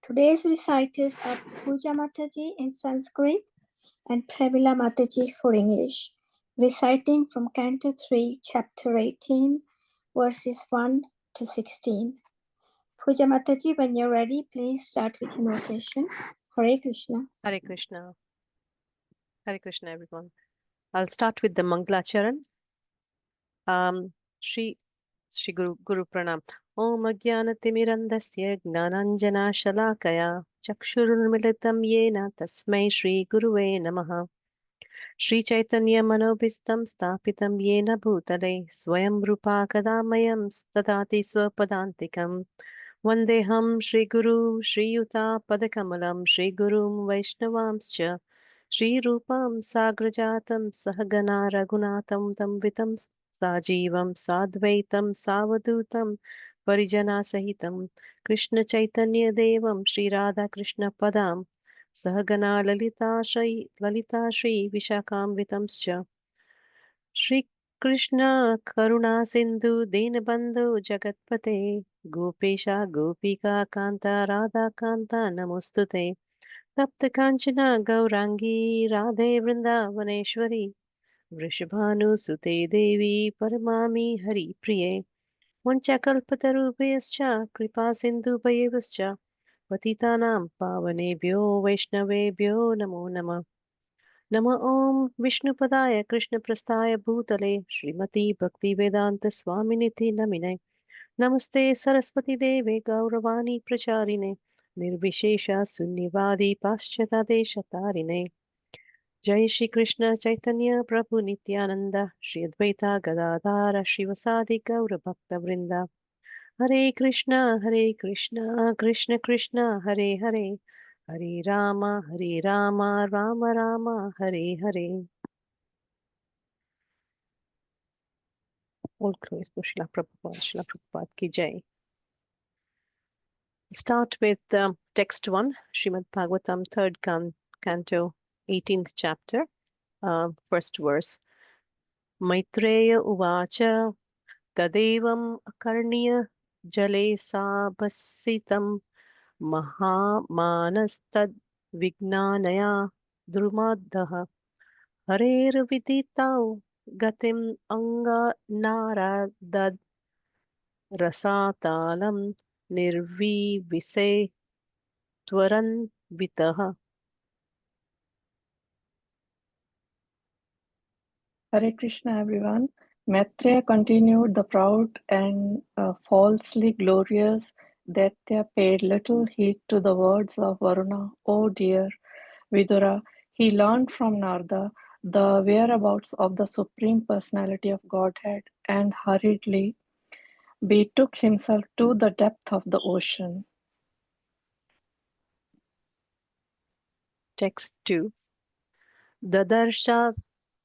Today's reciters are Puja Mataji in Sanskrit and Pramila Mataji for English, reciting from Canto 3, Chapter 18, verses 1 to 16. Puja Mataji, when you're ready, please start with invocation. Hare Krishna. Hare Krishna. Hare Krishna, everyone. I'll start with the Mangalacharan. Shri Guru Pranam. Om Ajnanatimirandasya Gnananjana Shalakaya Chakshurunmilitam Yena Tasmai Shri Guruve Namaha. Shri Chaitanya Manobhistam Stapitam Yena Bhutale Swayam Rupa Kadamayam Stadati Swapadantikam Vandeham Shri Guru Shri Yuta Padakamalam Shri Gurum Vaishnavamscha Shri Rupam Sagrajatam Sahagana Raghunatam Tamvitam Sajivam Sadvaitam Savadutam Parijana Sahitam Krishna Chaitanya Devam Shri Radha Krishna Padam Sahagana Lalita Shri Vishakam Vitamscha Shri Krishna Karuna Sindhu Dinabandhu Jagatpate Gopesha Gopika Kanta Radha Kanta Namostute Tapta Kanchana Gaurangi Radhe Vrindavaneshwari Vrishabhanu Sute Devi Paramami Hari Priye Vanchakalpatarubhyascha Kripa Sindhu Bhayevascha Patitanam Pavanebhyo Vaishnavebhyo Namo Namah Nama Om Vishnupadaya Krishna Prastaya Bhutale Srimati Bhakti Vedanta Swaminiti Namine Namaste Saraswati Deve Gauravani Pracharine Nirvishesha Sunyavadi Paschata Deshatarine Jai Shri Krishna Chaitanya Prabhu Nityananda Shri Advaita Gadadhara Shivasadi Gaura Bhakta Vrinda Hare Krishna Krishna Krishna Hare Hare Hare Rama Rama Rama Hare Hare. All glories to Srila Prabhupada ki Jai. Start with text 1, Srimad Bhagavatam, 3rd canto, 18th chapter, first verse. Maitreya Uvacha Tadevam Akarniya Jale Sabhasitam Mahamanastad Vignanaya Drumadha Harer Viditau Gatim Anga Naradad Rasatalam Nirvivise Twaran Vitaha. Hare Krishna, everyone. Maitreya continued. The proud and falsely glorious Daitya paid little heed to the words of Varuna. Oh dear Vidura, he learned from Narada the whereabouts of the Supreme Personality of Godhead and hurriedly betook himself to the depth of the ocean. Text 2. Dadarsha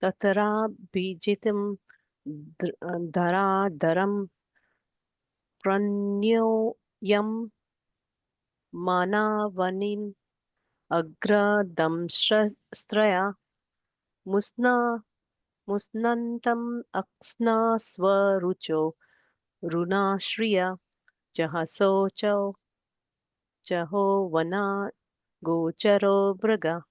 Tatara Bijitim Dharam Pranyoyam Manavanim Agradamstraya Musnantam Aksna Swarucho Runashriya Jahasocho Jahovana Gocharo Braga.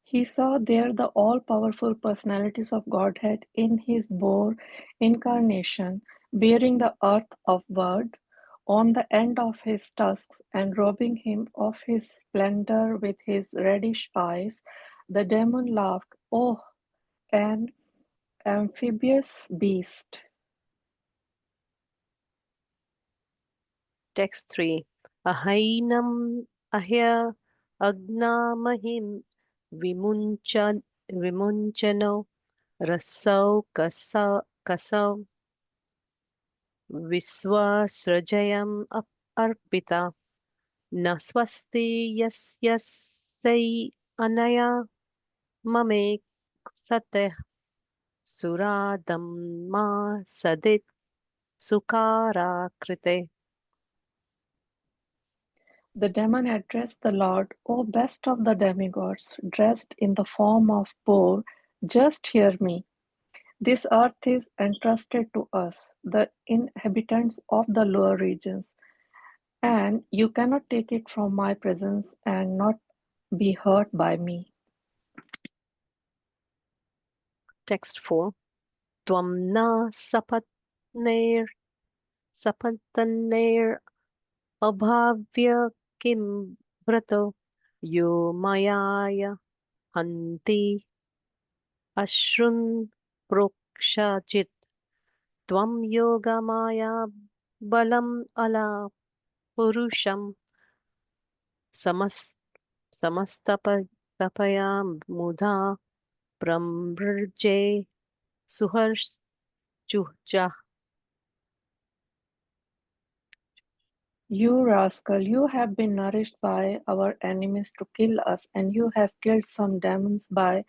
He saw there the all-powerful personalities of Godhead in his boar incarnation, bearing the earth of bird on the end of his tusks and robbing him of his splendor with his reddish eyes. The demon laughed, "Oh, an amphibious beast!" Text 3. Ahainam ahya agnamahim vimunchano rasau kasau viswasrajayam arpita naswasti yasyasai anaya mame sate suradamma sadit sukara krite. The demon addressed the Lord, O best of the demigods, dressed in the form of boar, just hear me. This earth is entrusted to us, the inhabitants of the lower regions, and you cannot take it from my presence and not be hurt by me. Text 4. Tvam na sapatnair abhavya kim vrato yo mayaya hanti ashrun prokshachit tvam yoga maya balam ala purusham samas samastapaya mudha pramrje suharchuja. You rascal, you have been nourished by our enemies to kill us, and you have killed some demons by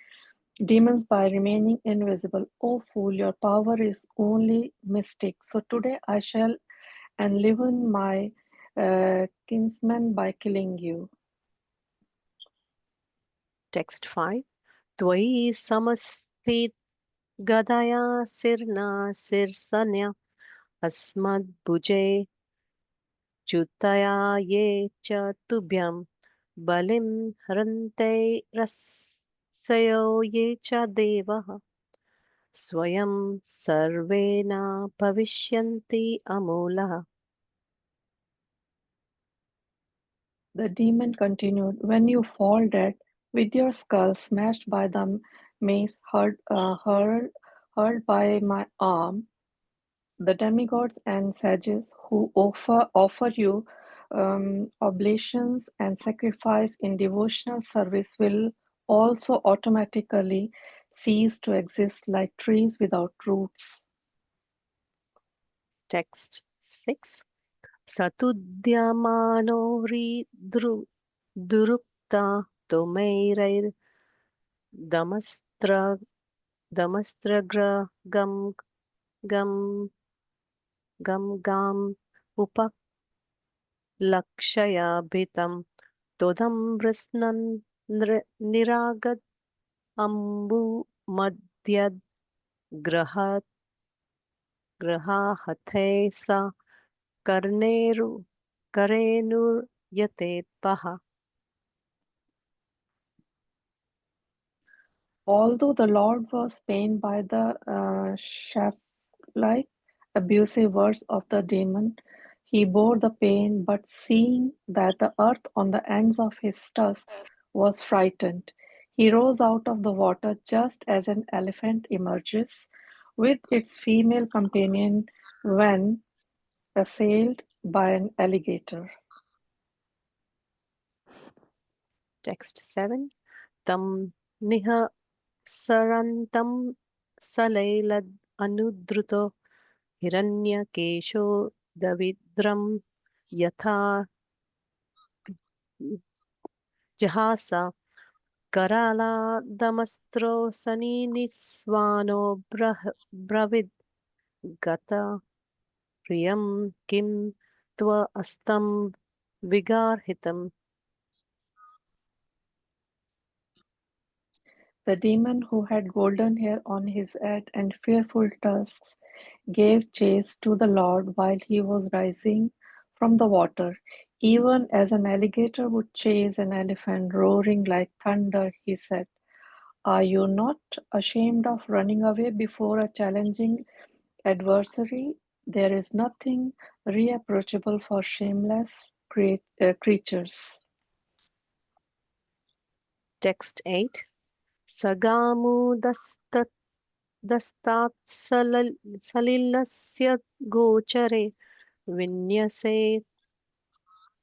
remaining invisible. O fool, your power is only mystic. So today I shall enliven my kinsmen by killing you. Text 5. Tvai samasthit gadaya sirna sirsanya asmad bhuje chutaya ye cha tubhyam balim hrante rasayo ye cha devah swayam sarvena bhavishyanti amolah. The demon continued, When you fall dead, with your skull smashed by the mace hurled by my arm, the demigods and sages who offer you oblations and sacrifice in devotional service will also automatically cease to exist like trees without roots. Text 6. Satudyamano durukta tomerair damastra damastragra gam gam upalakshaya bhitam todam vrasnan niragad ambu madhyad grahat grahathe sa karenur yate paha. Although the Lord was pained by the shaft-like, abusive words of the demon, he bore the pain, but seeing that the earth on the ends of his tusks was frightened, he rose out of the water just as an elephant emerges with its female companion when assailed by an alligator. Text 7. Tam niha sarantam salailad anudruto hiranyakesho davidram yatha jahasa karala damastro saniniswano bravid gata priyam kim tva astam vigarhitam. The demon, who had golden hair on his head and fearful tusks, gave chase to the Lord while he was rising from the water. Even as an alligator would chase an elephant roaring like thunder, he said, Are you not ashamed of running away before a challenging adversary? There is nothing reproachable for shameless creatures. Text 8. Sagamu dastat salilasya gochare vinyase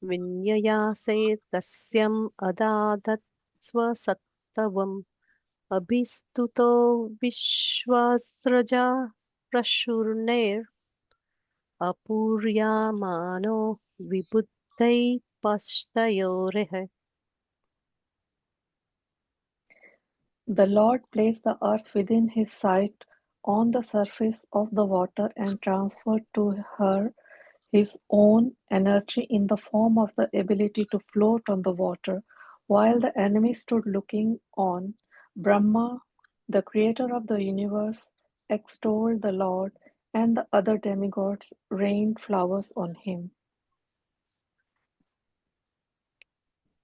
विन्ययासे तस्यम् अदादत् स्वसत्तवम् अभिस्तुतो विश्वासृजा प्रशुर्नेर् अपूर्यामानो विबुद्धैः पश्तयोरेह. The Lord placed the earth within his sight on the surface of the water and transferred to her his own energy in the form of the ability to float on the water. While the enemy stood looking on, Brahma, the creator of the universe, extolled the Lord, and the other demigods rained flowers on him.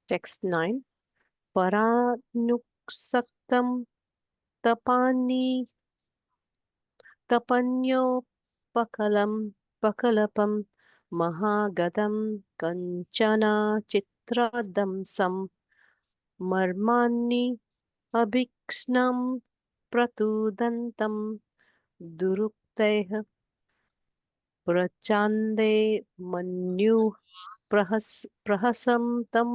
Text 9. Paranuksaktam tapani tapanyopakalam pakalapam mahagadam kanchana chitradamsam marmani abhikshnam pratudantam durukteh prachande manu prahasam tam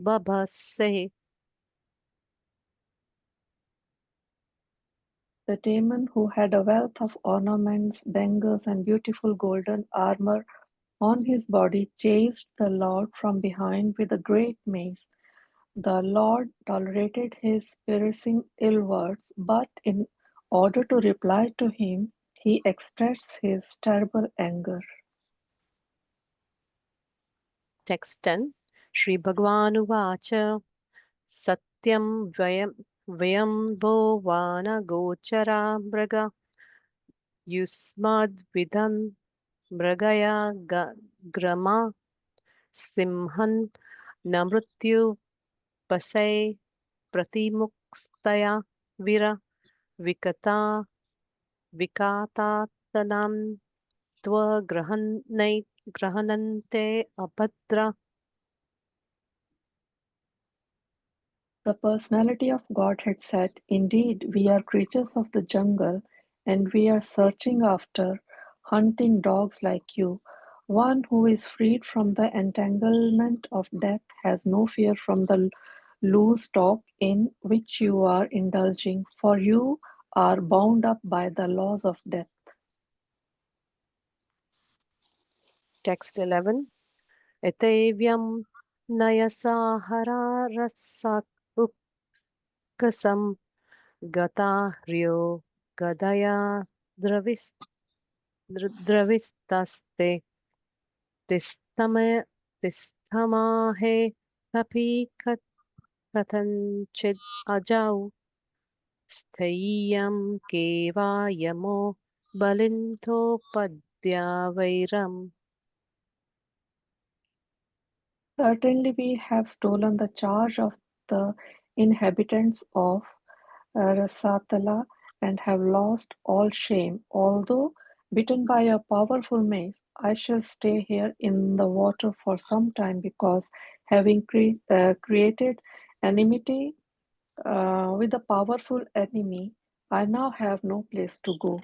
babase. The demon, who had a wealth of ornaments, bangles, and beautiful golden armor on his body, chased the Lord from behind with a great mace. The Lord tolerated his piercing ill words, but in order to reply to him, he expressed his terrible anger. Text 10. Shri Bhagavan Satyam Vyambo Vana Gochara Mraga Yusmad Vidhan Mragaya Grama Simhan Namrityu Pasai Pratimukstaya Vira Vikata Vikatatanam Tva Grahanante Abhadra. The personality of Godhead said, "Indeed, we are creatures of the jungle, and we are searching after hunting dogs like you. One who is freed from the entanglement of death has no fear from the loose talk in which you are indulging, for you are bound up by the laws of death." Text 11. Etevyam Nayasahara Rasak Ukasam Gata Ryo Gadaya Dravistaste Tistamahe Kapi Katanchid Ajau Stheyam Keva Yamo Balinto Padyavairam. Certainly, we have stolen the charge of the inhabitants of Rasatala and have lost all shame. Although bitten by a powerful mace, I shall stay here in the water for some time because, having created enmity with a powerful enemy, I now have no place to go.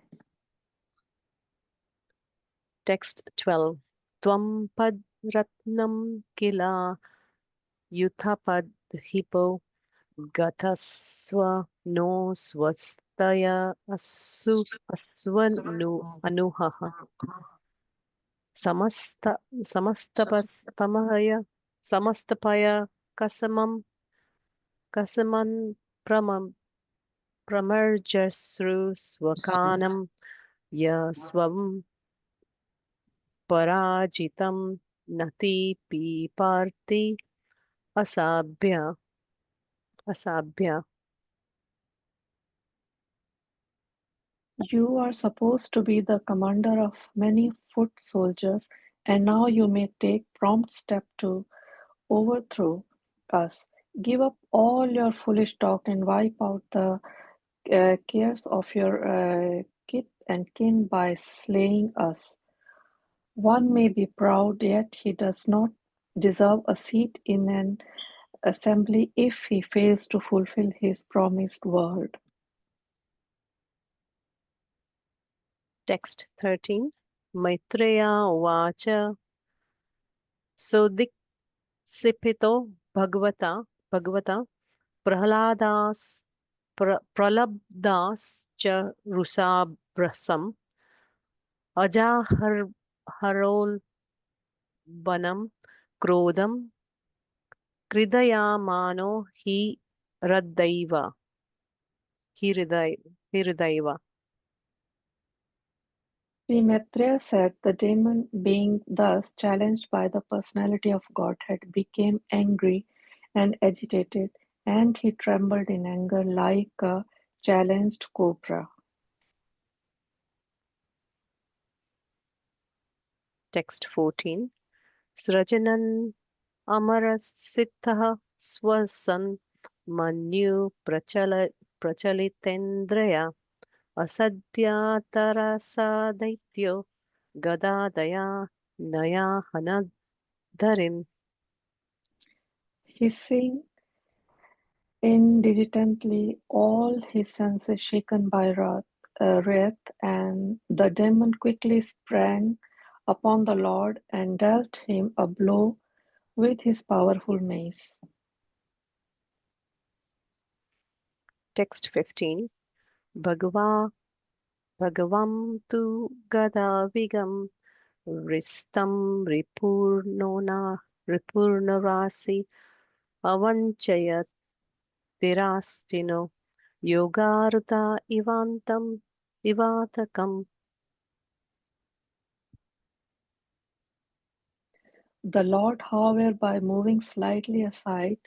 Text 12. Tvam pad ratnam kila yuthapad hippo gataswa no swastaya aswanu anuhaha samastapaya kasamam pramarjasru swakanam yaswam parajitam nati piparti asabhya. You are supposed to be the commander of many foot soldiers, and now you may take prompt step to overthrow us. Give up all your foolish talk and wipe out the cares of your kith and kin by slaying us. One may be proud, yet he does not deserve a seat in an assembly if he fails to fulfill his promised word. Text 13. Maitreya Vacha Sodiksipito Bhagavata Pralabdas cha Rusabrasam Ajaharol Banam Krodam Kridayamano Hridaiva. Sri Maitreya said the demon, being thus challenged by the personality of Godhead, became angry and agitated, and he trembled in anger like a challenged cobra. Text 14. Srajanan Amarasitha Swasan Manu Prachalitendraya Asadhyatarasa Daityo Gadadaya Naya Hanadharin. Hissing indignantly, all his senses shaken by wrath, and the demon quickly sprang upon the Lord and dealt him a blow with his powerful mace. Text 15. Bhagavam tu Gada Vigam Ristam Ripurnarasi Avanchayat Tirastino Yogaruta Ivantam Ivatakam. The Lord, however, by moving slightly aside,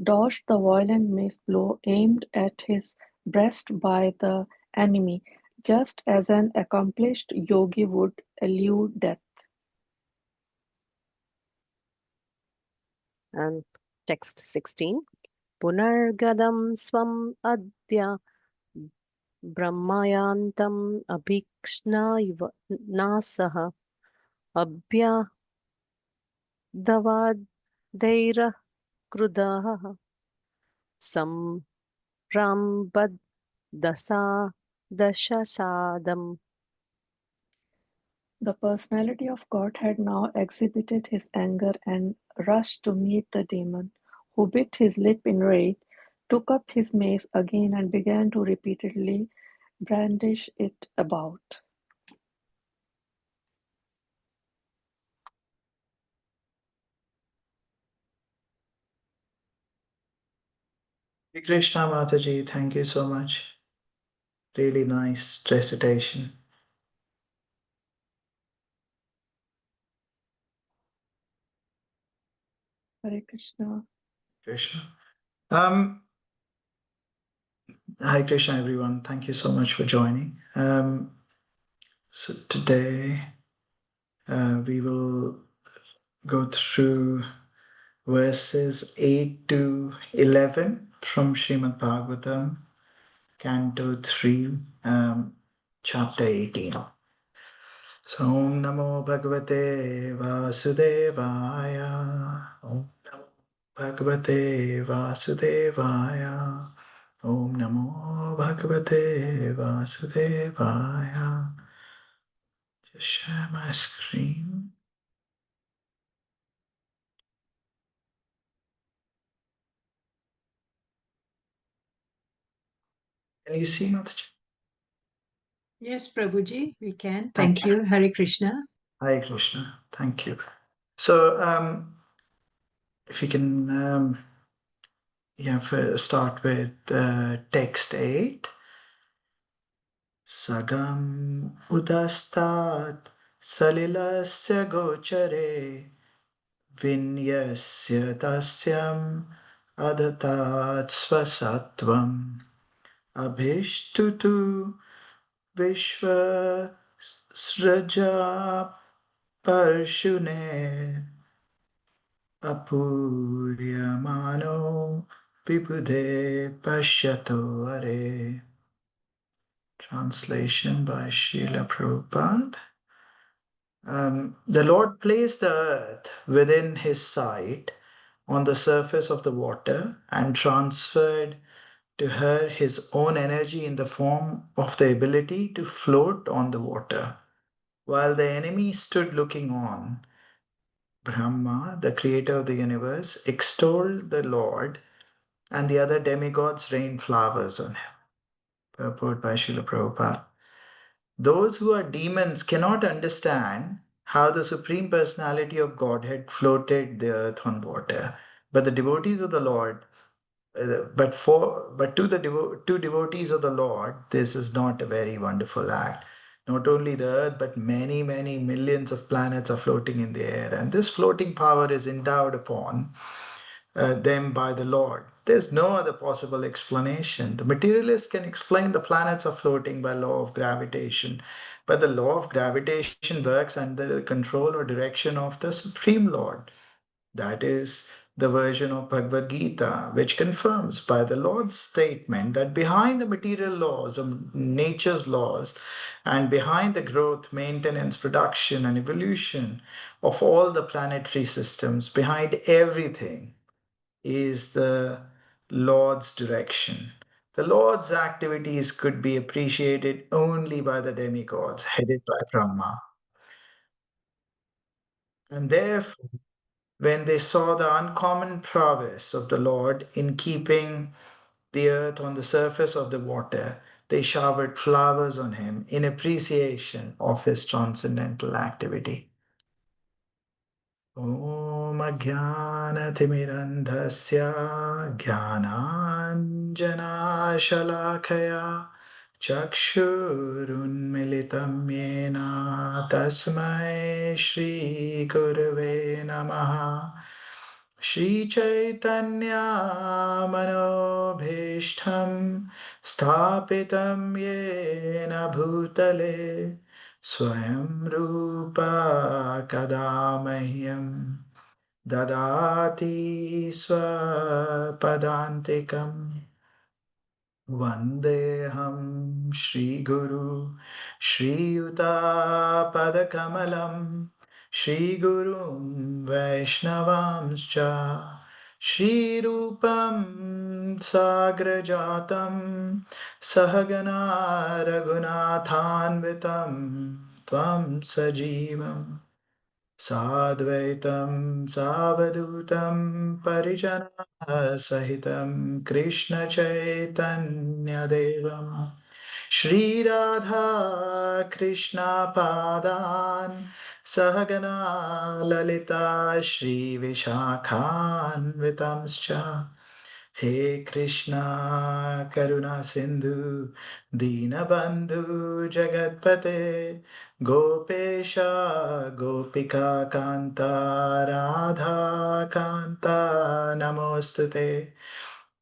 dodged the violent mace blow aimed at his breast by the enemy, just as an accomplished yogi would elude death. And text 16. Punargadam swam adya brahmayantam abhikshna nasaha abhya davadaira krudaha samrambad dasa dashasadam. The personality of Godhead now exhibited his anger and rushed to meet the demon, who bit his lip in rage, took up his mace again, and began to repeatedly brandish it about. Hare Krishna Mataji, thank you so much. Really nice recitation. Hare Krishna. Krishna. Hi Krishna everyone. Thank you so much for joining. So today we will go through verses 8 to 11 from Srimad Bhagavatam, Canto 3, chapter 18. So Om Namo Bhagavate Vasudevaya. Om Namo Bhagavate Vasudevaya. Om Namo Bhagavate Vasudevaya. Just share my screen. Can you see Mataji? Yes, Prabhuji, we can. Thank you. Hare Krishna. Hare Krishna. Thank you. So if you can start with text 8. Sagam udastat salilasya gochare vinyasya tasyam adatat swasatvam abhishtutu vishva sraja parshune apuryamano vibhude pashyato are. Translation by Srila Prabhupada. The Lord placed the earth within his sight on the surface of the water and transferred to her his own energy in the form of the ability to float on the water. While the enemy stood looking on, Brahma, the creator of the universe, extolled the Lord, and the other demigods rained flowers on him. Purport by Srila Prabhupada. Those who are demons cannot understand how the Supreme Personality of Godhead floated the earth on water. But the devotees of the Lord, to devotees of the Lord, this is not a very wonderful act. Not only the Earth, but many, many millions of planets are floating in the air. And this floating power is endowed upon them by the Lord. There's no other possible explanation. The materialist can explain the planets are floating by law of gravitation, but the law of gravitation works under the control or direction of the Supreme Lord. That is the version of Bhagavad Gita, which confirms by the Lord's statement that behind the material laws of nature's laws and behind the growth, maintenance, production, and evolution of all the planetary systems, behind everything is the Lord's direction. The Lord's activities could be appreciated only by the demigods headed by Brahma. And therefore, when they saw the uncommon prowess of the Lord in keeping the earth on the surface of the water, they showered flowers on him in appreciation of his transcendental activity. ॐ अज्ञानतिमिरन्धस्य ज्ञानाञ्जनाशलाकया चक्षुरुन्मिलितं येन तस्मै श्रीगुरवे नमः श्रीचैतन्यमनोभीष्टं स्थापितं येन भूतले स्वयं रूपा कदा मह्यं ददाति स्वपदान्तिकम् वन्देऽहं श्रीगुरु श्रीयुतापदकमलं श्रीगुरुं वैष्णवांश्च श्रीरूपं साग्रजातं सहगना रघुनाथान्वितं त्वं सजीवम् साद्वैतं सावधूतं परिजनसहितं कृष्णचैतन्यदेवं श्रीराधा कृष्णपादान् सहगना ललिता श्रीविशाखान्वितंश्च हे कृष्णा करुणा सिन्धु दीनबन्धु जगत्पते गोपेश गोपिका कान्ता राधा कान्ता नमोऽस्तु ते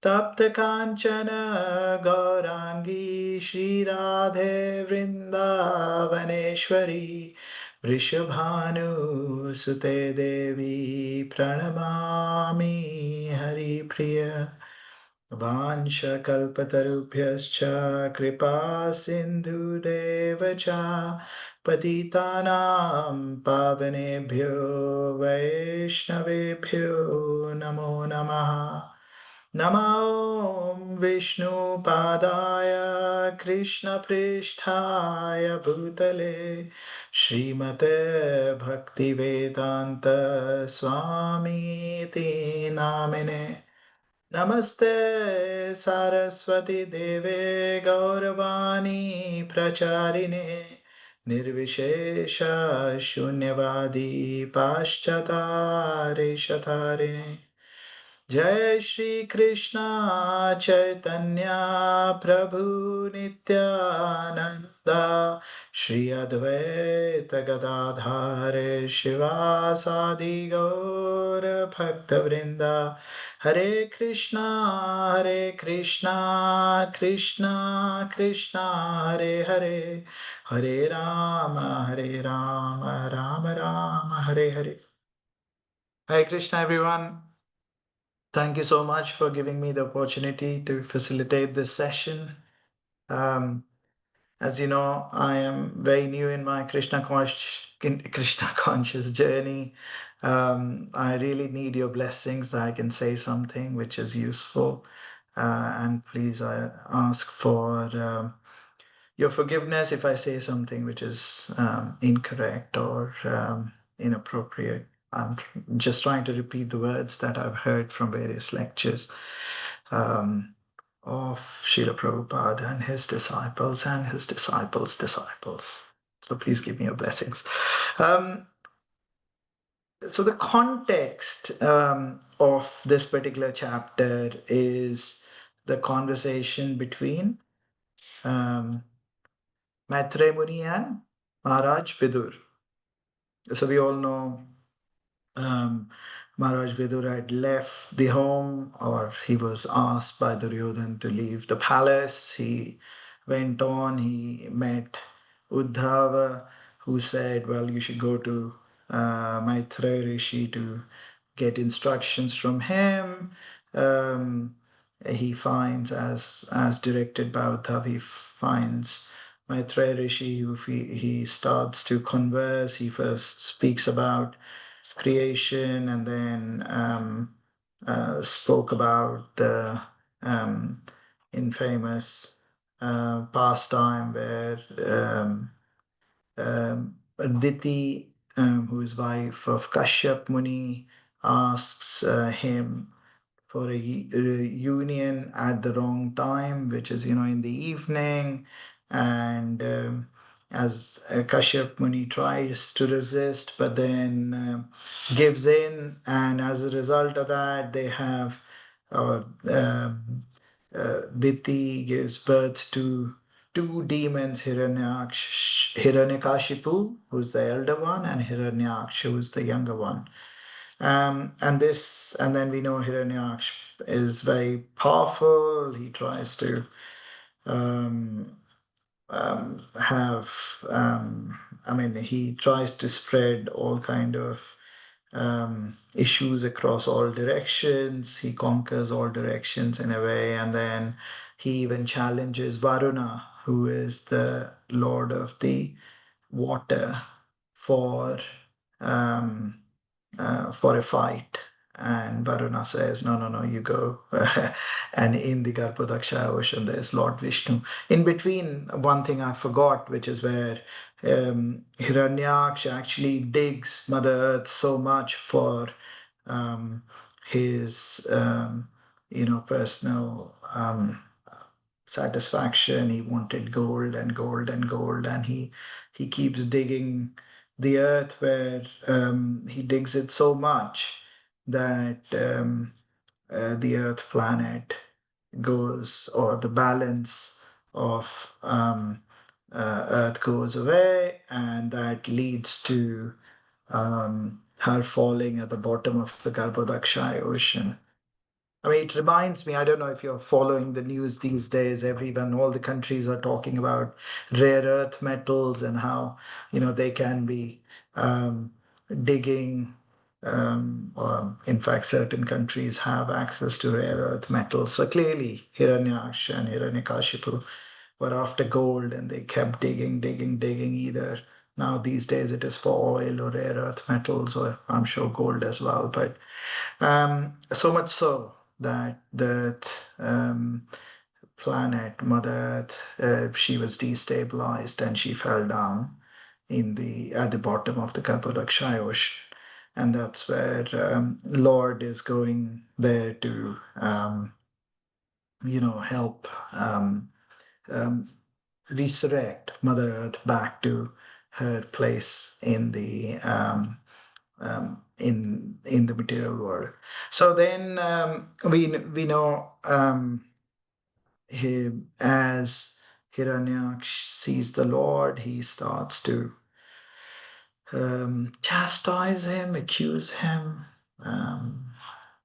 तप्तकाञ्चन गौराङ्गी श्रीराधे वृन्दावनेश्वरी वृषभानुसुते देवी प्रणमामि हरिप्रिय वाञ्छकल्पतरुभ्यश्च कृपा सिन्धुदेव च पतितानां पावनेभ्यो वैष्णवेभ्यो नमो नमः नमो विष्णुपादाय कृष्णपृष्ठाय भूतले श्रीमते भक्तिवेदान्त स्वामीति नामिने नमस्ते सारस्वती देवे गौरवाणी प्रचारिणे निर्विशेष शून्यवादी पाश्चातारिणे जय श्री कृष्ण चैतन्य प्रभु नित्यानंद श्री अद्वैत गदाधार शिवासादि गौर भक्तवृंदा हरे Krishna Krishna Krishna Hare Hare Hare Ram Ram Ram Hare Hare Hare Krishna everyone. Thank you so much for giving me the opportunity to facilitate this session. As you know, I am very new in my Krishna conscious journey. I really need your blessings that I can say something which is useful. And please, I ask for your forgiveness if I say something which is incorrect or inappropriate. I'm just trying to repeat the words that I've heard from various lectures of Srila Prabhupada and his disciples and his disciples' disciples. So please give me your blessings. So the context of this particular chapter is the conversation between Maitreya Muni and Maharaj Vidur. So we all know Maharaj Vidur had left the home, or he was asked by Duryodhan to leave the palace. He went on, he met Uddhava, who said, well, you should go to Maitreya Rishi to get instructions from him. He finds, as directed by Uddhava, he finds Maitreya Rishi, who he starts to converse. He first speaks about creation, and then spoke about the infamous pastime where Aditi, who is wife of Kashyap Muni, asks him for a union at the wrong time, which is, in the evening. And as Kashyap Muni tries to resist, but then gives in. And as a result of that, they have, Diti gives birth to two demons, Hiranyakashipu, who's the elder one, and Hiranyaksha, who's the younger one. And then we know Hiranyaksha is very powerful. He tries to he tries to spread all kind of issues across all directions. He conquers all directions in a way, and then he even challenges Varuna, who is the lord of the water, for a fight. And Varuna says, no, no, no, you go. And in the Garbhodaksha ocean, there's Lord Vishnu. In between, one thing I forgot, which is where Hiranyaksha actually digs Mother Earth so much for his, personal satisfaction. He wanted gold and gold and gold, and he keeps digging the earth, where he digs it so much that the earth planet goes, or the balance of earth goes away, and that leads to her falling at the bottom of the Garbhodaksha ocean. I mean, it reminds me, I don't know if you're following the news these days, everyone, all the countries are talking about rare earth metals, and how, they can be digging, or in fact, certain countries have access to rare earth metals. So clearly, Hiranyaksha and Hiranyakashipu were after gold, and they kept digging, digging, digging. Either now these days it is for oil or rare earth metals, or I'm sure gold as well. But so much so that the planet, Mother Earth, she was destabilized, and she fell down at the bottom of the Cappadocia Ocean. And that's where Lord is going there to, help resurrect Mother Earth back to her place in the in the material world. So then we know as Hiranyaksha sees the Lord, he starts to chastise him, accuse him,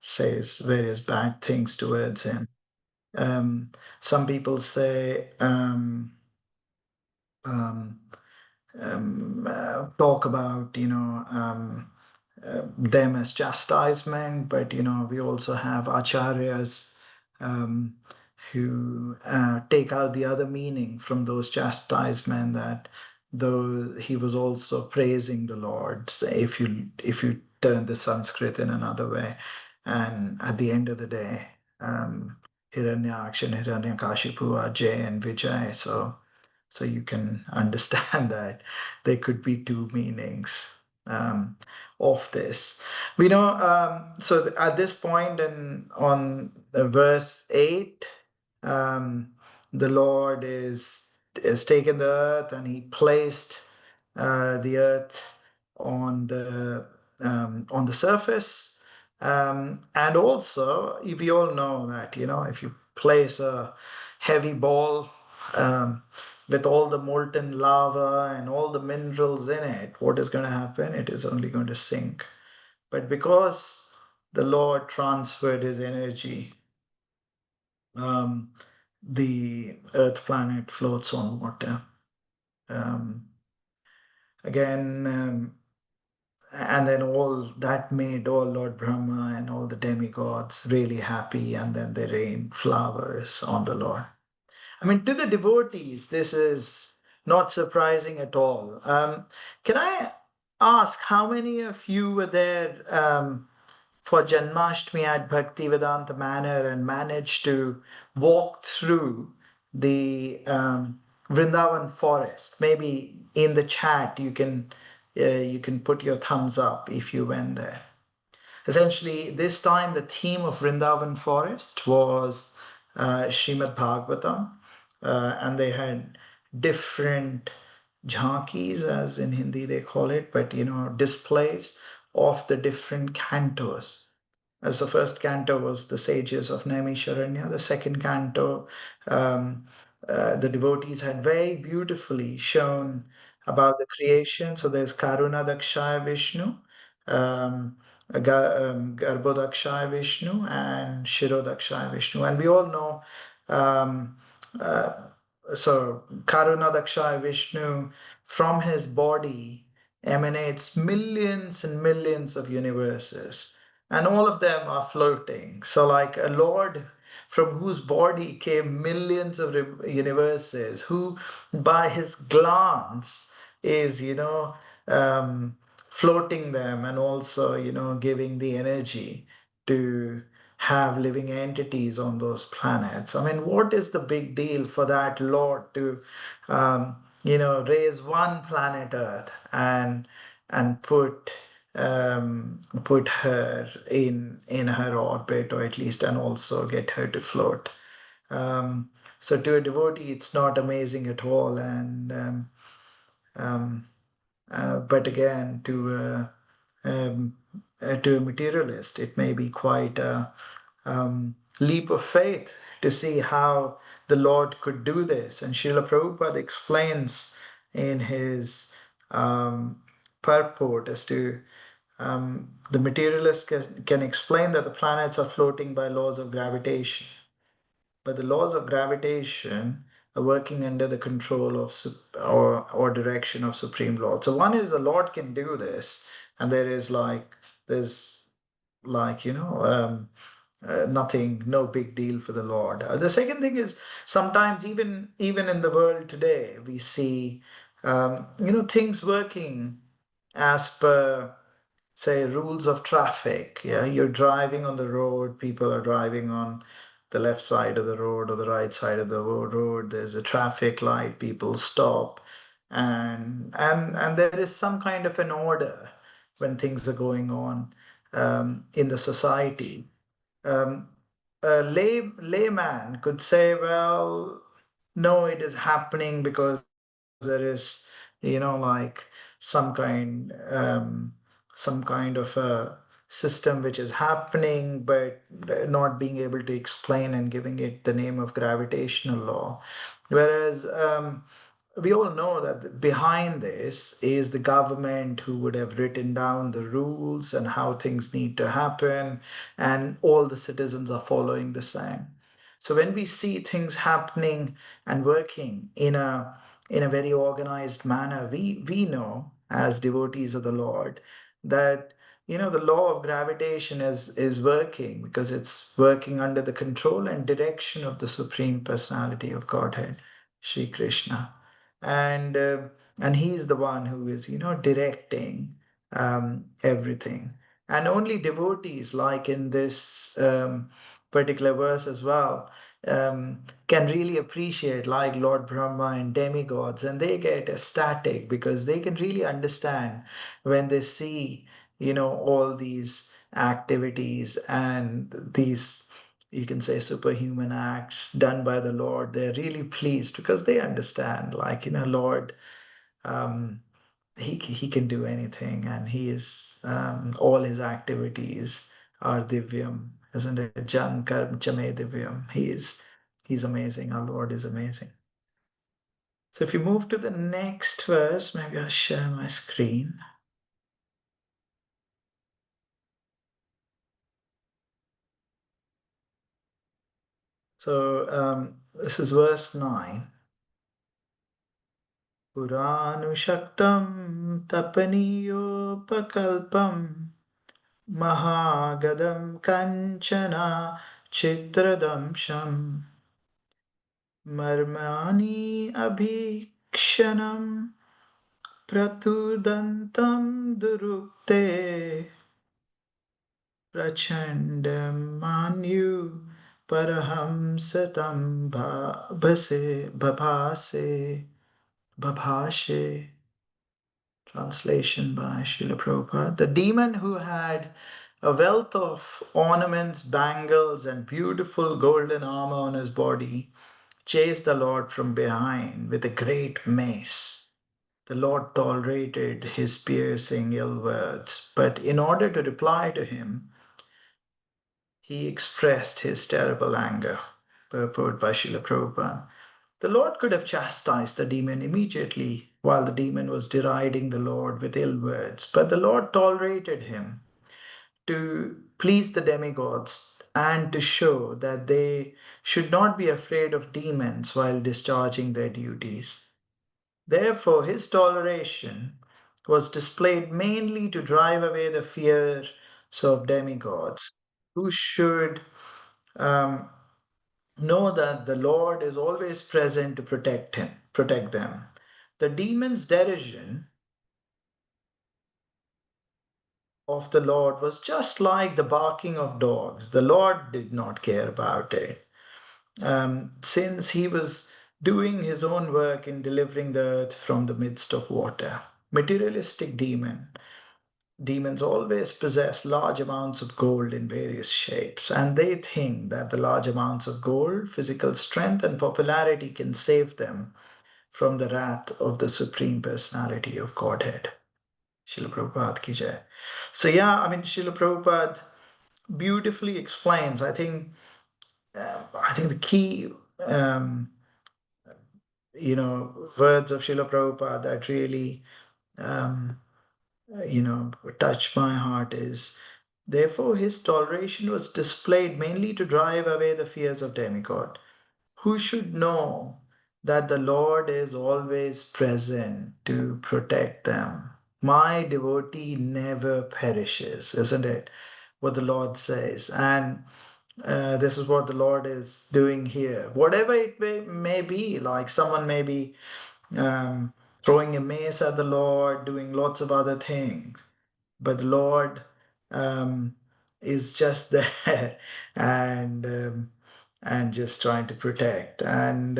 says various bad things towards him. Some people say talk about them as chastisement, but we also have acharyas who take out the other meaning from those chastisement, that though he was also praising the Lord, say, if you turn the Sanskrit in another way. And at the end of the day, Hiranyaksha and Hiranyakashipu are Jay and Vijay. So you can understand that there could be two meanings of this. We know, so at this point on verse 8, the Lord is taken the earth, and he placed the earth on the surface. And also, we all know that, if you place a heavy ball with all the molten lava and all the minerals in it, what is going to happen? It is only going to sink. But because the Lord transferred his energy, the earth planet floats on water. Um, again, and then all that made all Lord Brahma and all the demigods really happy, and then they rain flowers on the Lord. I mean, to the devotees, this is not surprising at all. Can I ask how many of you were there for Janmashtami at Bhaktivedanta Manor and managed to walk through the Vrindavan forest? Maybe in the chat you can put your thumbs up if you went there. Essentially, this time the theme of Vrindavan forest was Srimad Bhagavatam, and they had different jhankis, as in Hindi they call it, but displays of the different cantos. As the first canto was the sages of Naimisharanya, the second canto, the devotees had very beautifully shown about the creation. So there's Karuna Dakshaya Vishnu, Garbhodakshaya Vishnu, and Shirodakshaya Vishnu. And we all know, um, uh, so Karuna Dakshaya Vishnu, from his body emanates millions and millions of universes, and all of them are floating. So, like a Lord from whose body came millions of universes, who by his glance is, um, floating them, and also, giving the energy to have living entities on those planets. I mean, what is the big deal for that Lord to, raise one planet Earth and put her in her orbit, or at least, and also get her to float. So to a devotee, it's not amazing at all, and but again, to a materialist, it may be quite a leap of faith to see how the Lord could do this. And Srila Prabhupada explains in his purport as to the materialist can explain that the planets are floating by laws of gravitation, but the laws of gravitation are working under the control of or direction of Supreme Lord. So one is the Lord can do this, and there's nothing, no big deal for the Lord. The second thing is, sometimes even in the world today, we see things working as per, say, rules of traffic. Yeah, you're driving on the road, people are driving on the left side of the road or the right side of the road. There's a traffic light, people stop, and there is some kind of an order when things are going on in the society. um, a layman could say, well, no, it is happening because there is, like some kind of a system which is happening, but not being able to explain and giving it the name of gravitational law. Whereas we all know that behind this is the government who would have written down the rules and how things need to happen, and all the citizens are following the same. So when we see things happening and working in a very organized manner, we know as devotees of the Lord that the law of gravitation is working, because it's working under the control and direction of the Supreme Personality of Godhead, Sri Krishna. And he is the one who is directing everything. And only devotees, like in this particular verse as well, can really appreciate, like Lord Brahma and demigods, and they get ecstatic because they can really understand when they see all these activities and these, you can say, superhuman acts done by the Lord. They're really pleased because they understand, like, Lord, um, he can do anything, and he is all his activities are divyam, isn't it? Jan karm chame divyam. He's amazing. Our Lord is amazing. So if you move to the next verse, maybe I'll share my screen. So this is verse 9. Puranushaktam tapaniyopakalpam mahagadam kanchana chitradamsham marmani abhikshanam pratudantam durukte prachandam manyu parahamsatam babhase. Translation by Srila Prabhupada. The demon who had a wealth of ornaments, bangles, and beautiful golden armor on his body chased the Lord from behind with a great mace. The Lord tolerated his piercing ill words, but in order to reply to him, he expressed his terrible anger. Purport by Srila Prabhupada. The Lord could have chastised the demon immediately while the demon was deriding the Lord with ill words, but the Lord tolerated him to please the demigods and to show that they should not be afraid of demons while discharging their duties. Therefore, his toleration was displayed mainly to drive away the fears of demigods, who should um, know that the Lord is always present to protect them. The demon's derision of the Lord was just like the barking of dogs. The Lord did not care about it. Since he was doing his own work in delivering the earth from the midst of water. Materialistic demons always possess large amounts of gold in various shapes, and they think that the large amounts of gold, physical strength, and popularity can save them from the wrath of the Supreme Personality of Godhead. Srila Prabhupada ki jai. So yeah, I mean, Srila Prabhupada beautifully explains, I think the key, words of Srila Prabhupada that really, touch my heart is, therefore his toleration was displayed mainly to drive away the fears of demigod, who should know that the Lord is always present to protect them. My devotee never perishes, isn't it? What the Lord says. And this is what the Lord is doing here. Whatever it may be, like someone may be um, throwing a mace at the Lord, doing lots of other things, but the Lord is just there and just trying to protect. And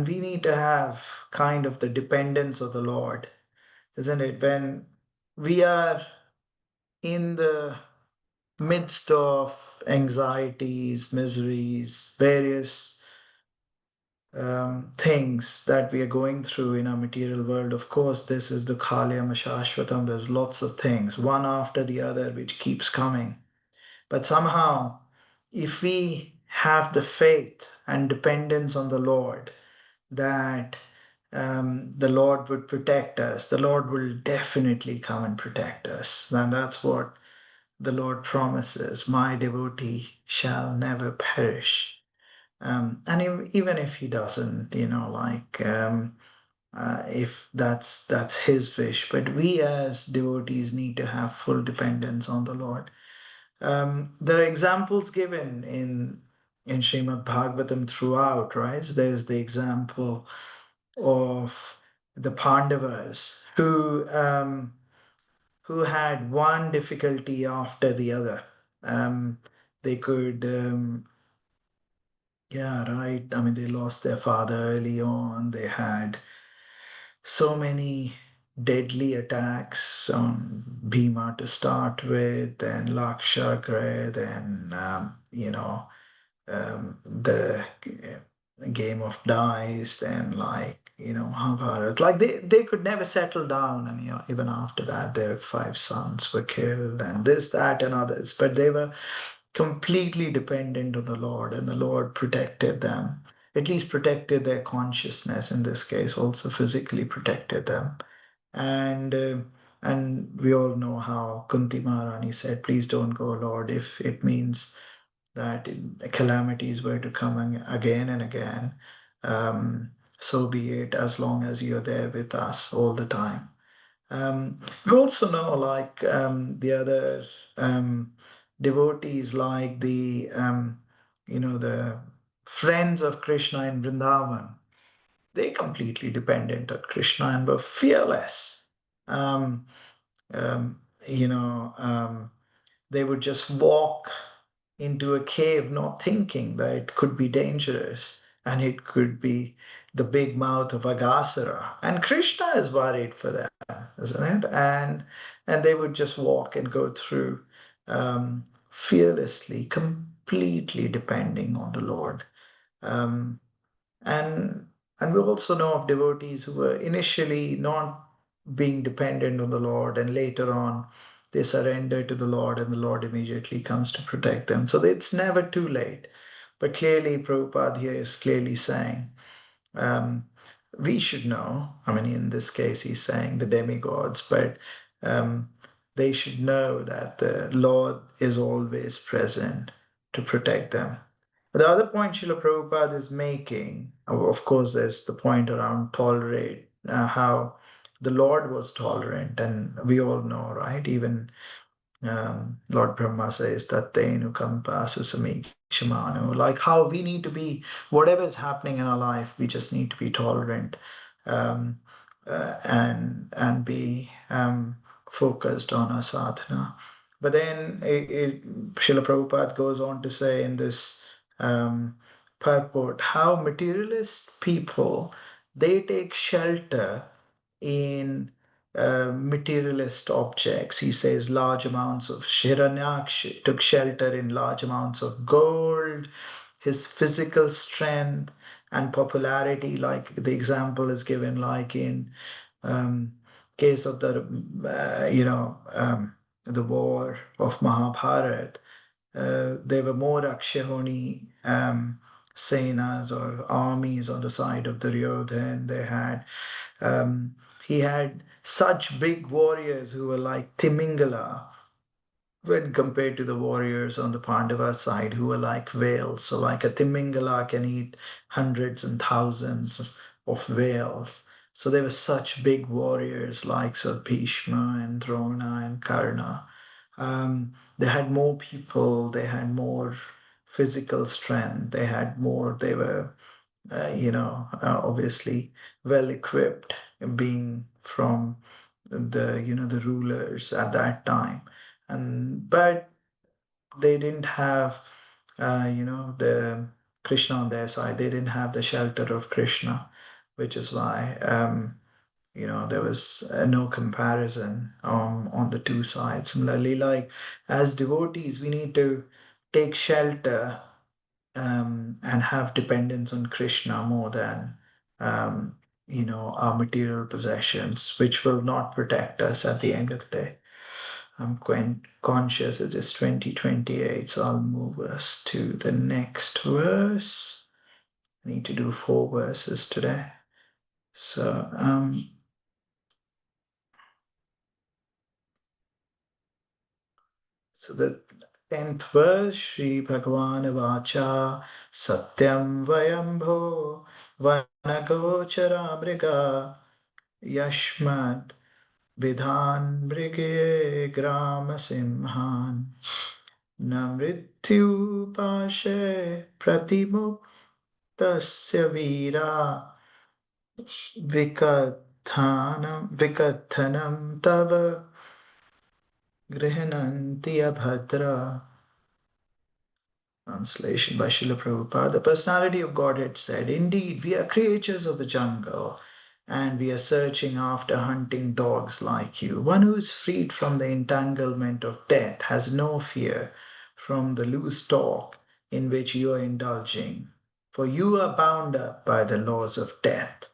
we need to have kind of the dependence of the Lord, isn't it? When we are in the midst of anxieties, miseries, various things that we are going through in our material world. Of course, this is the Kalyam Shashvatam. There's lots of things, one after the other, which keeps coming. But somehow, if we have the faith and dependence on the Lord, that the Lord would protect us, the Lord will definitely come and protect us. And that's what the Lord promises. My devotee shall never perish. And even if he doesn't, if that's his wish, but we as devotees need to have full dependence on the Lord. There are examples given in Srimad Bhagavatam throughout, right? There's the example of the Pandavas who had one difficulty after the other. They could Yeah, right. I mean, they lost their father early on. They had so many deadly attacks on Bhima to start with, then Lakshagre, then, the game of dice, then Mahabharata. Like they could never settle down. And, even after that, their 5 sons were killed, and this, that, and others. But they were completely dependent on the Lord, and the Lord protected them. at least protected their consciousness, in this case, also physically protected them. And we all know how Kunti Maharani said, "Please don't go, Lord, if it means that calamities were to come again and again. So be it, as long as you're there with us all the time." We also know, like the other devotees, like the friends of Krishna in Vrindavan, they completely dependent on Krishna and were fearless. Um, um, you know, they would just walk into a cave, not thinking that it could be dangerous and it could be the big mouth of Agasara. And Krishna is worried for them, isn't it? And they would just walk and go through fearlessly, completely depending on the Lord. Um, and and we also know of devotees who were initially not being dependent on the Lord, and later on they surrender to the Lord, and the Lord immediately comes to protect them. So it's never too late. But clearly, Prabhupada here is clearly saying, um, we should know. I mean, in this case, he's saying the demigods, but um, they should know that the Lord is always present to protect them. The other point Srila Prabhupada is making, of course, there's the point around tolerate, how the Lord was tolerant, and we all know, right? Even Lord Brahma says that Tenu Kampasu Samikshamanu, like how we need to be, whatever is happening in our life, we just need to be tolerant, um, and be focused on our sadhana. But then Srila Prabhupada goes on to say in this purport how materialist people, they take shelter in materialist objects. He says large amounts of Hiranyaksha took shelter in large amounts of gold, his physical strength and popularity, like the example is given, like in case of the war of Mahabharat. There were more Akshayoni senas or armies on the side of Duryodhan. He had such big warriors who were like Timingala when compared to the warriors on the Pandava side who were like whales. So like a Timingala can eat hundreds and thousands of whales. So they were such big warriors like Sir Bhishma and Drona and Karna. They had more people, they had more physical strength, they were obviously well equipped, being from the rulers at that time. But they didn't have the Krishna on their side. They didn't have the shelter of Krishna, which is why there was no comparison on the two sides. Similarly, like as devotees, we need to take shelter and have dependence on Krishna more than our material possessions, which will not protect us at the end of the day. I'm quite conscious it is 2028, so I'll move us to the next verse. I need to do 4 verses today. So the 10th verse, Shri Bhagavan Vacha Satyam Vayambho Vanagochara Mriga Yashmad Vidhan Mrige Grama Simhan Namrityupashe Pratimuktasya Vira Vikathanam Tava Grihananti Abhadra. Translation by Srila Prabhupada. The personality of Godhead said, "Indeed, we are creatures of the jungle, and we are searching after hunting dogs like you. One who is freed from the entanglement of death has no fear from the loose talk in which you are indulging, for you are bound up by the laws of death."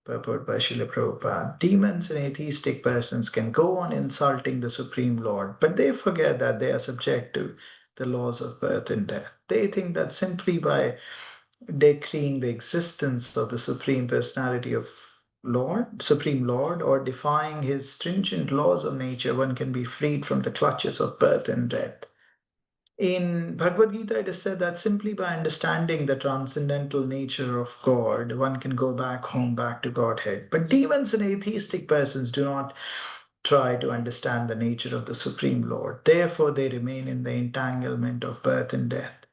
Purport by Srila Prabhupada. Demons and atheistic persons can go on insulting the Supreme Lord, but they forget that they are subject to the laws of birth and death. They think that simply by decreeing the existence of the Supreme Personality of Supreme Lord, or defying his stringent laws of nature, one can be freed from the clutches of birth and death. In Bhagavad Gita, it is said that simply by understanding the transcendental nature of God, one can go back home, back to Godhead. But demons and atheistic persons do not try to understand the nature of the Supreme Lord. Therefore, they remain in the entanglement of birth and death.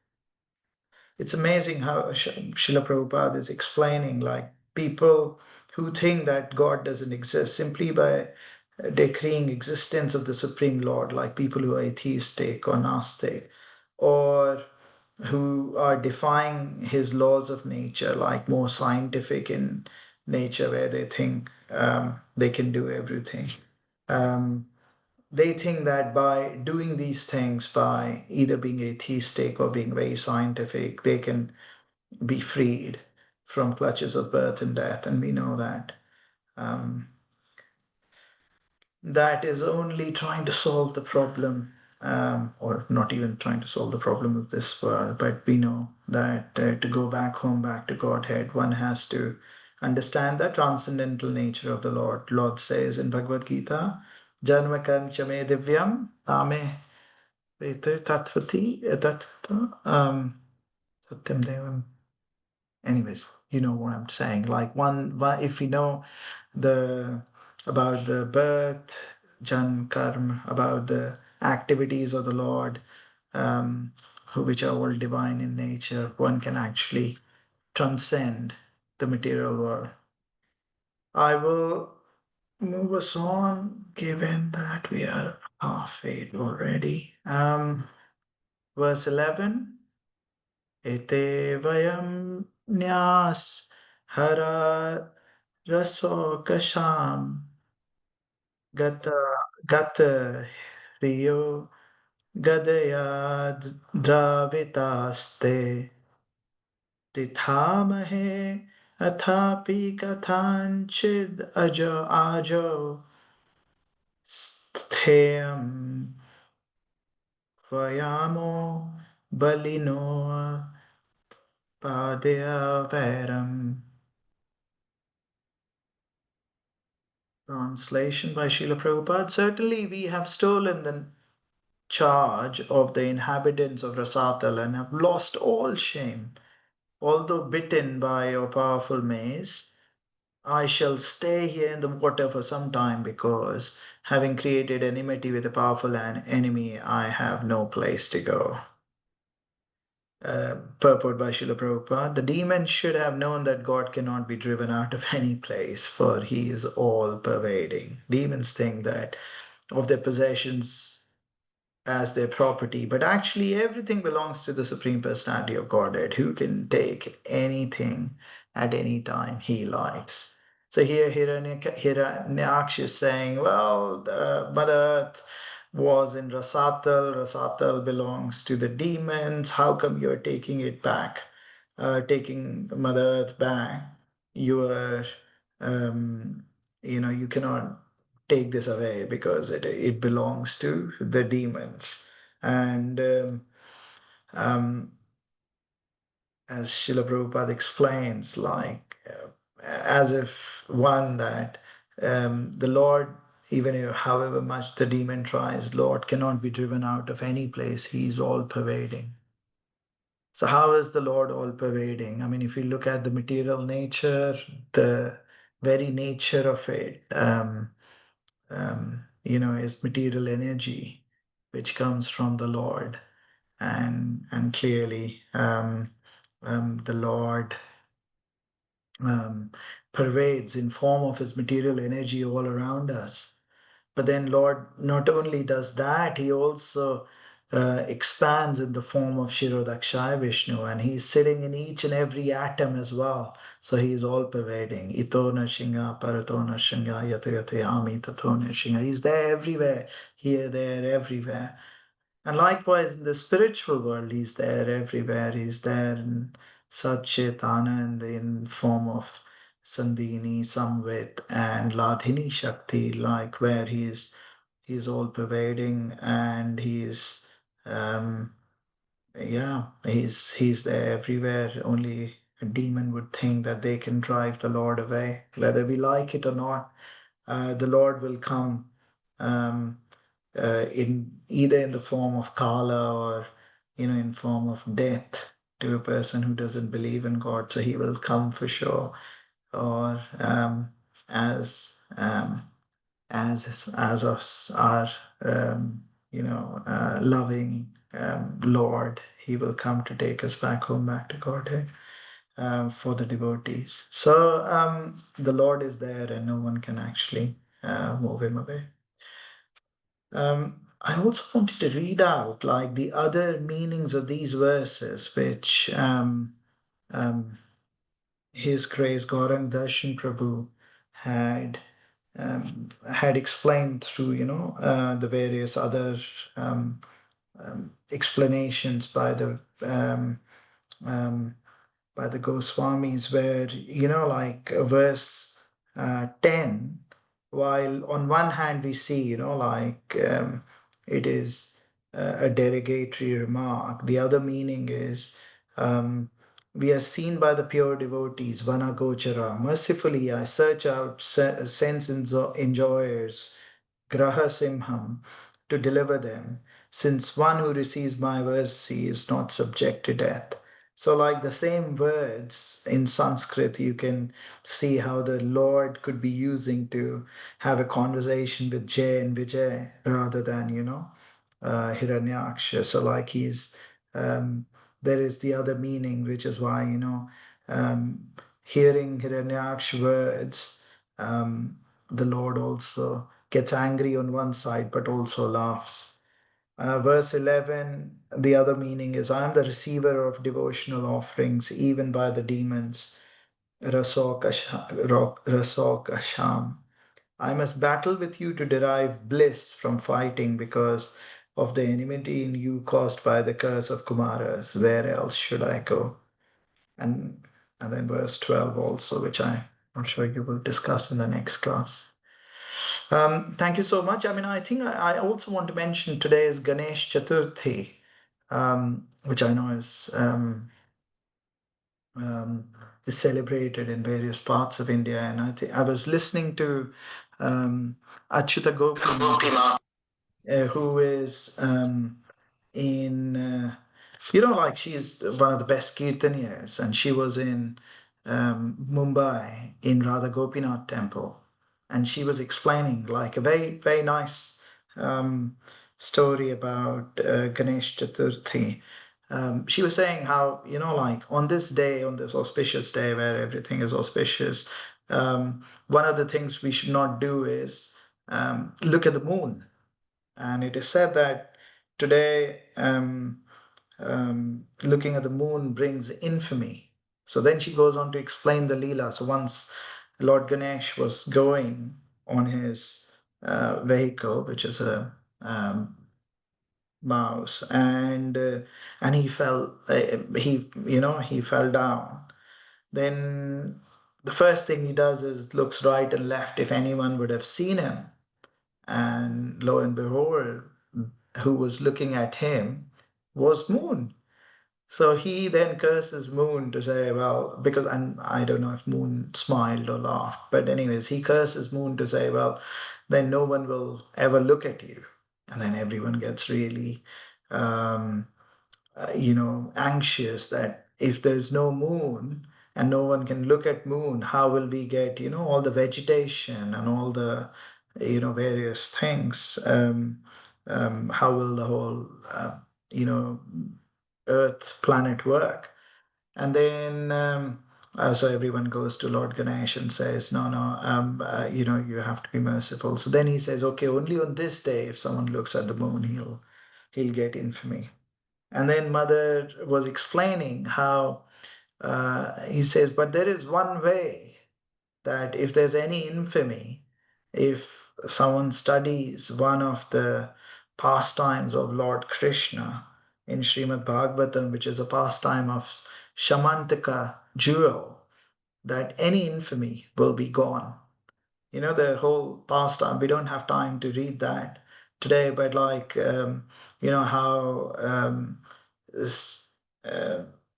It's amazing how Srila Prabhupada is explaining, like, people who think that God doesn't exist simply by decreeing existence of the Supreme Lord, like people who are atheistic or Gnostic, or who are defying his laws of nature, like more scientific in nature, where they think they can do everything. They think that by doing these things, by either being atheistic or being very scientific, they can be freed from clutches of birth and death. And we know that that is only trying to solve the problem, or not even trying to solve the problem of this world. But we know that to go back home, back to Godhead, one has to understand the transcendental nature of the Lord. Lord says in Bhagavad Gita, Janma karm chame divyam ame vete tatvati tatvata satyam devam. Anyways, you know what I'm saying. Like, if we know the about the birth, Jan Karm, about the activities of the Lord, um, which are all divine in nature, one can actually transcend the material world. I will move us on, given that we are halfway already. Verse 11. Ete vayam nyas hara rasokasham gata gata riyo gadaya dravitaste tithamahe athapi kathanchid ajo ajo stheyam vayamo balino padya veram. Translation by Srila Prabhupada. Certainly, we have stolen the charge of the inhabitants of Rasatal and have lost all shame. Although bitten by your powerful mace, I shall stay here in the water for some time, because having created enmity with a powerful enemy, I have no place to go. Purport by Srila Prabhupada. The demons should have known that God cannot be driven out of any place, for he is all pervading. Demons think that of their possessions as their property, but actually everything belongs to the Supreme Personality of Godhead, who can take anything at any time he likes. So here Hiranyaksh is saying, well, the Mother Earth was in Rasatal. Rasatal belongs to the demons. How come you're taking it back, taking Mother Earth back? You are, you cannot take this away, because it belongs to the demons. And as Srila Prabhupada explains, like, as if one that the Lord, even if, however much the demon tries, Lord cannot be driven out of any place. He's all pervading. So how is the Lord all pervading? I mean, if you look at the material nature, the very nature of it, is material energy, which comes from the Lord. And clearly, the Lord pervades in form of his material energy all around us. But then Lord not only does that, he also expands in the form of Shirodakshaya Vishnu, and he's sitting in each and every atom as well. So he is all pervading. Ito Narshinga, Parato Narshinga, Yata Yata Yami, Tato Narshinga. He's there everywhere, here, there, everywhere. And likewise, in the spiritual world, he's there everywhere. He's there in Satchitanand, in form of Sandhini, Samvit, and Ladhini Shakti, like where he's all pervading, and he's there everywhere. Only a demon would think that they can drive the Lord away. Whether we like it or not, the Lord will come um, in either in the form of Kala or in form of death to a person who doesn't believe in God. So he will come for sure, or as as us, our loving Lord, he will come to take us back home, back to Godhead. For the devotees. So the Lord is there and no one can actually move him away. I also wanted to read out like the other meanings of these verses, which His Grace Gaurang Darshan Prabhu had explained through the various other explanations by the Goswamis, where like verse 10, while on one hand we see like it is a derogatory remark, the other meaning is we are seen by the pure devotees, vana gochara. Mercifully, I search out sense enjoyers, graha simham, to deliver them, since one who receives my mercy is not subject to death. So, like the same words in Sanskrit, you can see how the Lord could be using to have a conversation with Jay and Vijay rather than, Hiranyaksha. So, like there is the other meaning, which is why, hearing Hiranyaksha words, the Lord also gets angry on one side, but also laughs. Verse 11, the other meaning is I am the receiver of devotional offerings, even by the demons. Rasok Asham. I must battle with you to derive bliss from fighting because of the enmity in you caused by the curse of Kumaras. Where else should I go? And then verse 12 also, which I'm sure you will discuss in the next class. Thank you so much. I mean, I think I also want to mention today is Ganesh Chaturthi, which I know is celebrated in various parts of India. And I was listening to Achyuta Gopinath, who is in like she is one of the best kirtaniyas, and she was in Mumbai in Radha Gopinath temple, and she was explaining like a very very nice story about Ganesh Chaturthi. She was saying how like on this day, on this auspicious day where everything is auspicious, one of the things we should not do is look at the moon. And it is said that today looking at the moon brings infamy. So then she goes on to explain the Leela. So once Lord Ganesh was going on his vehicle, which is a mouse, and he fell. He fell down. Then the first thing he does is looks right and left if anyone would have seen him, and lo and behold, who was looking at him was Moon. So he then curses Moon to say, well, because I don't know if Moon smiled or laughed, but anyways, he curses Moon to say, well, then no one will ever look at you. And then everyone gets really, anxious that if there's no moon and no one can look at moon, how will we get, all the vegetation and all the, various things? How will the whole, Earth planet work? And then so everyone goes to Lord Ganesh and says, no, you have to be merciful. So then he says, okay, only on this day, if someone looks at the moon, he'll get infamy. And then Mother was explaining how he says, but there is one way that if there's any infamy, if someone studies one of the pastimes of Lord Krishna in Srimad Bhagavatam, which is a pastime of Shamantaka jewel, that any infamy will be gone. The whole pastime, we don't have time to read that today, but like, how this,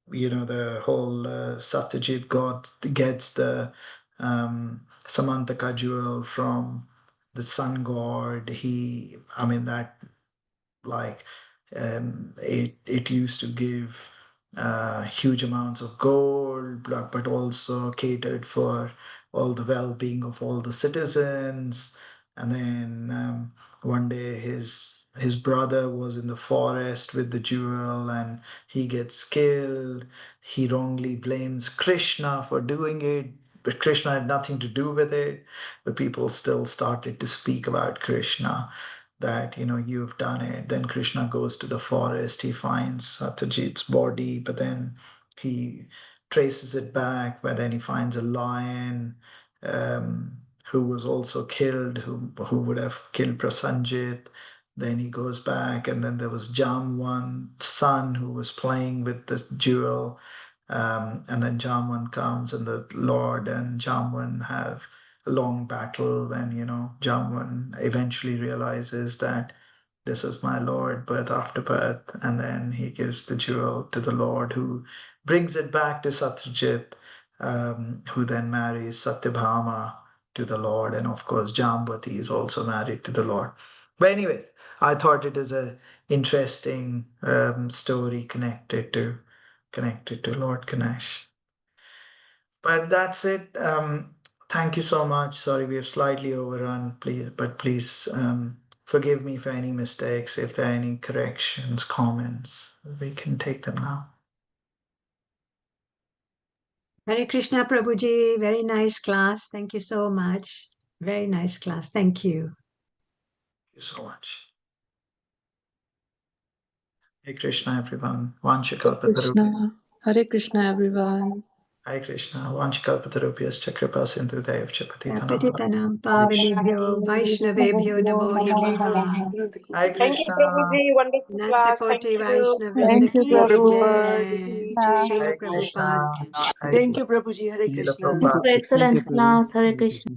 the whole Satyajit god gets the Samantaka jewel from the sun god. That, like, it used to give huge amounts of gold, but also catered for all the well-being of all the citizens. And then one day his brother was in the forest with the jewel, and he gets killed. He wrongly blames Krishna for doing it, but Krishna had nothing to do with it. But people still started to speak about Krishna, that you've done it. Then Krishna goes to the forest, he finds Satyajit's body, but then he traces it back, but then he finds a lion who was also killed, who would have killed Prasanjit. Then he goes back, and then there was Jamwan's son who was playing with this jewel. And then Jamwan comes, and the Lord and Jamwan have a long battle when Jamwan eventually realizes that this is my Lord, birth after birth, and then he gives the jewel to the Lord, who brings it back to Satyajit, who then marries Satyabhama to the Lord, and of course Jambati is also married to the Lord. But anyways, I thought it is a interesting story connected to Lord Ganesh. But that's it. Thank you so much. Sorry, we have slightly overrun, please forgive me for any mistakes. If there are any corrections, comments, we can take them now. Hare Krishna, Prabhuji. Very nice class. Thank you so much. Very nice class. Thank you. Thank you so much. Hare Krishna, everyone. Vanchakalpatarubhyascha. Hare Krishna, everyone. Hare Krishna. Vanchakalpatarubhyascha kripa sindhudayavcha patitanam. Patitanam pavanebhyo Vaishnavebhyo namo namaha. Hare Thank you, Krishna. Prabhuji. Wonderful class. Thank Nantakoti you. Vaishnavrinda Thank you, ki Prabhu. jai. Krishna. Srila Hare Krishna. Prabhupada. Hare Thank you, Prabhuji. Hare Srila Krishna. Thank you Prabhupada. for excellent class. Hare Krishna.